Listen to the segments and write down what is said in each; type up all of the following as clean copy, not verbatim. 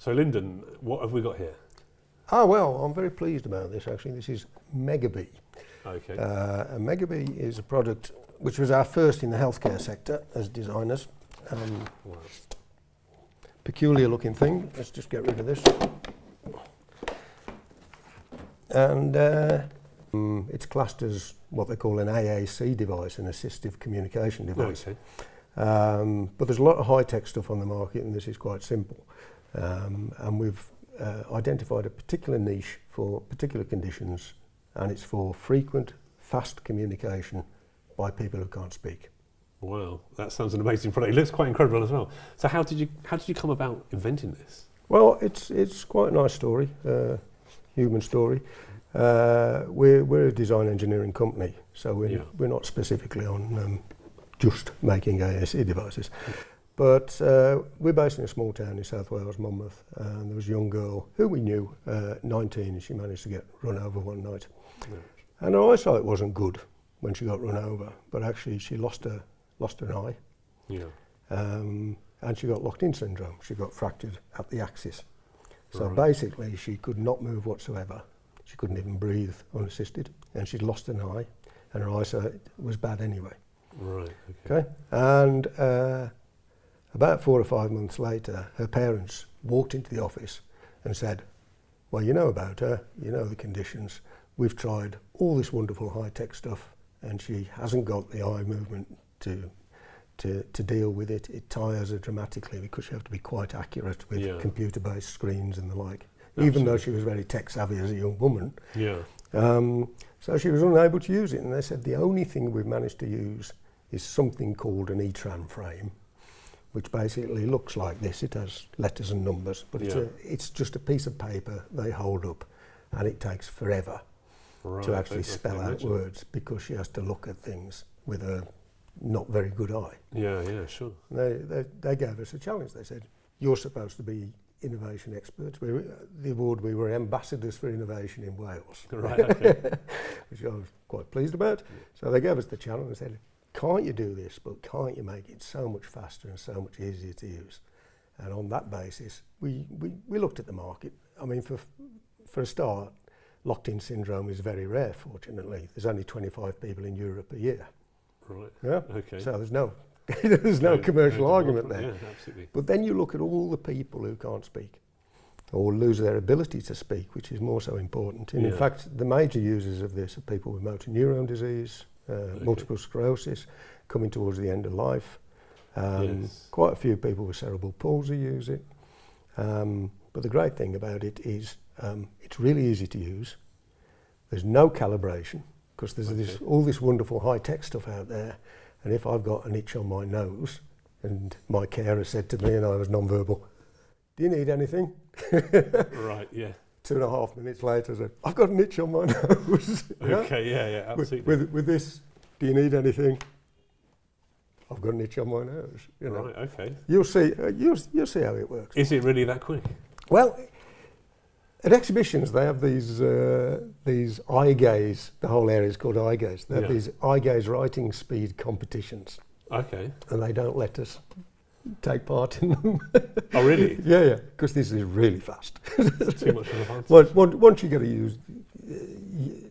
So Lyndon, what have we got here? Ah, well, I'm very pleased about this actually. This is MegaBee. Okay. And MegaBee is a product which was our first in the healthcare sector as designers. Wow. Peculiar looking thing. Let's just get rid of this. And it's classed as what they call an AAC device, an assistive communication device. Okay. But there's a lot of high-tech stuff on the market, and this is quite simple. And we've identified a particular niche for particular conditions, and it's for frequent, fast communication by people who can't speak. Wow, that sounds an amazing product. It looks quite incredible as well. So how did you come about inventing this? Well, it's quite a nice story, human story. We're a design engineering company, so we're not specifically on just making AAC devices. But we're based in a small town in South Wales, Monmouth, and there was a young girl who we knew, 19, and she managed to get run over one night. Yeah. And her eyesight wasn't good when she got run over, but actually she lost an eye. Yeah. And she got locked-in syndrome. She got fractured at the axis. So basically she could not move whatsoever. She couldn't even breathe unassisted, and she'd lost an eye, and her eyesight was bad anyway. Right. Okay. And about 4 or 5 months later, her parents walked into the office and said, well, you know about her, you know the conditions. We've tried all this wonderful high-tech stuff, and she hasn't got the eye movement to deal with it. It tires her dramatically because you have to be quite accurate with computer-based screens and the like. Absolutely. Even though she was very tech-savvy as a young woman. Yeah. So she was unable to use it, and they said the only thing we've managed to use is something called an e-tran frame, which basically looks like this. It has letters and numbers, but it's just a piece of paper they hold up, and it takes forever to actually spell out words because she has to look at things with a not very good eye. Yeah, sure. They gave us a challenge. They said, you're supposed to be innovation experts. The award, we were ambassadors for innovation in Wales. Right, okay. Which I was quite pleased about. So they gave us the challenge and said, can't you do this, but can't you make it so much faster and so much easier to use? And on that basis, we looked at the market. I mean, for a start, locked-in syndrome is very rare, fortunately. There's only 25 people in Europe a year. Right. Yeah. Okay. So there's no commercial argument there. Yeah, absolutely. But then you look at all the people who can't speak or lose their ability to speak, which is more so important. And in fact, the major users of this are people with motor neuron disease, multiple sclerosis, coming towards the end of life. Quite a few people with cerebral palsy use it. But the great thing about it is it's really easy to use. There's no calibration because there's all this wonderful high-tech stuff out there. And if I've got an itch on my nose, and my carer said to me, and I was non-verbal, do you need anything? Right, yeah. 2.5 minutes later, I said, I've got an itch on my nose. Okay, yeah, absolutely. With this, do you need anything? I've got an itch on my nose. You know. Right, okay. You'll see how it works. Is it really that quick? Well, at exhibitions, they have these eye gaze. The whole area is called eye gaze. They have these eye gaze writing speed competitions. Okay. And they don't let us take part in them. Oh, really? Yeah, because this is really fast. It's too much of a fancy. Once you get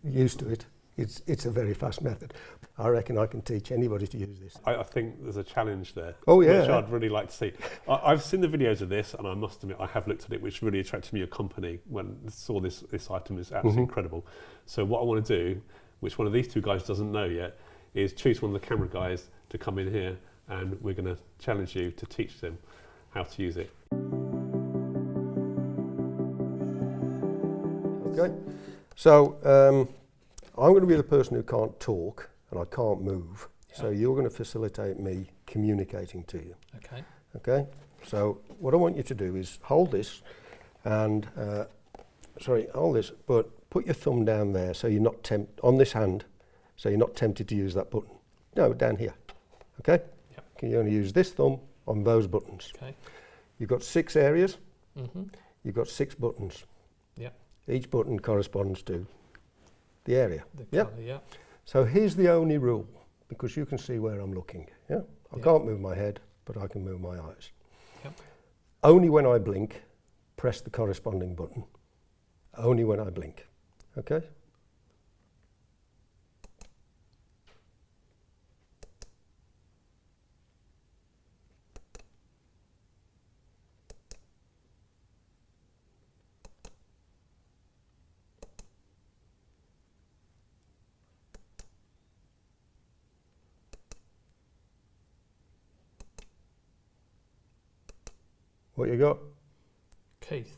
used to it, it's a very fast method. I reckon I can teach anybody to use this. I think there's a challenge there. Oh yeah. Which I'd really like to see. I've seen the videos of this, and I must admit I have looked at it, which really attracted me. A company when I saw this item is absolutely incredible. So what I want to do, which one of these two guys doesn't know yet, is choose one of the camera guys to come in here, and we're going to challenge you to teach them how to use it. Okay. So I'm going to be the person who can't talk and I can't move. Yeah. So you're going to facilitate me communicating to you. Okay. Okay. So what I want you to do is hold this and hold this, but put your thumb down there so you're not on this hand, so you're not tempted to use that button. No, down here. Okay. Yep. Can you only use this thumb on those buttons? Okay. You've got 6 areas. You've got 6 buttons. Yeah. Each button corresponds to the area. The colour, yeah. So here's the only rule, because you can see where I'm looking. Yeah. I can't move my head, but I can move my eyes. Yep. Only when I blink, press the corresponding button only when I blink. Okay? What you got? Keith.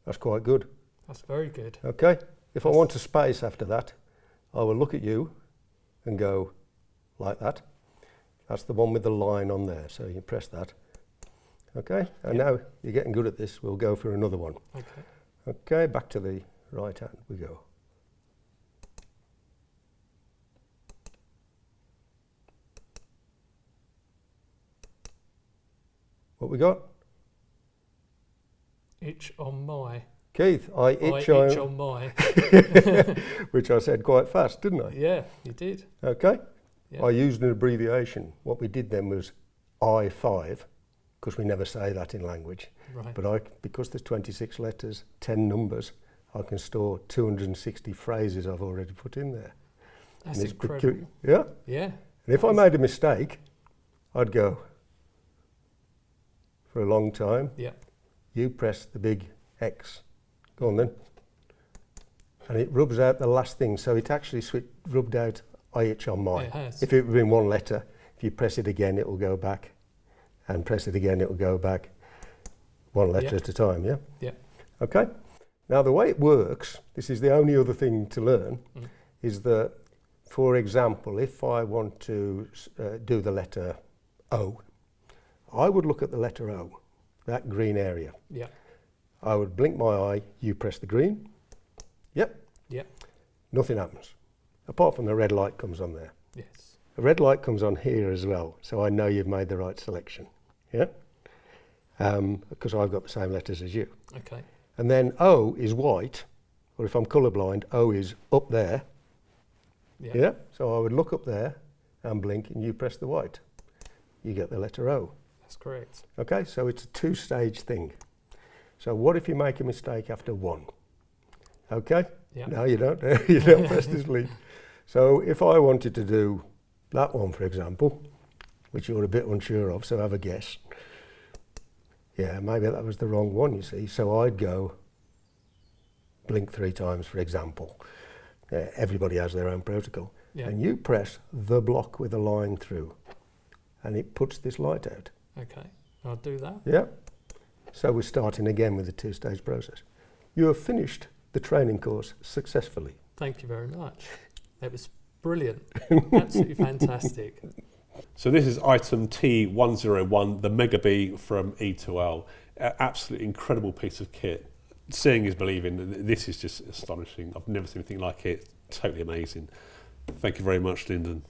That's quite good. That's very good. Okay? If I want a space after that, I will look at you and go like that. That's the one with the line on there, so you press that. Okay? And now you're getting good at this. We'll go for another one. Okay. Okay, back to the right hand we go. What we got? Itch on my. Keith, I itch on my. which I said quite fast, didn't I? Yeah, you did. Okay. Yeah. I used an abbreviation. What we did then was I5, because we never say that in language. Right. But because there's 26 letters, 10 numbers, I can store 260 phrases I've already put in there. That's and it's incredible. Yeah? Yeah. And if I made a mistake, I'd go for a long time. Yeah. You press the big X. Go on then. And it rubs out the last thing. So it actually rubbed out I itch on my. It has. If it had been one letter, if you press it again, it will go back. And press it again, it will go back. One letter at a time, yeah? Yeah. Okay? Now the way it works, this is the only other thing to learn, is that, for example, if I want to do the letter O, I would look at the letter O, that green area. Yeah. I would blink my eye, you press the green. Yep. Yeah. Nothing happens, apart from the red light comes on there. Yes. The red light comes on here as well, so I know you've made the right selection. Yeah? Because I've got the same letters as you. Okay. And then O is white, or if I'm colourblind, O is up there. Yeah. Yeah? So I would look up there and blink, and you press the white. You get the letter O. That's correct. Okay, so it's a two-stage thing. So what if you make a mistake after one? Okay? Yeah. No, you don't. You don't press this lead. So if I wanted to do that one, for example, which you're a bit unsure of, so have a guess. Yeah, maybe that was the wrong one, you see. So I'd go blink 3 times, for example. Everybody has their own protocol. Yeah. And you press the block with a line through, and it puts this light out. Okay. I'll do that. Yeah. So we're starting again with the two-stage process. You have finished the training course successfully. Thank you very much. That was brilliant. Absolutely fantastic. So this is item T101, the MegaBee from E2L. Absolutely incredible piece of kit. Seeing is believing. This is just astonishing. I've never seen anything like it. Totally amazing. Thank you very much, Lyndon.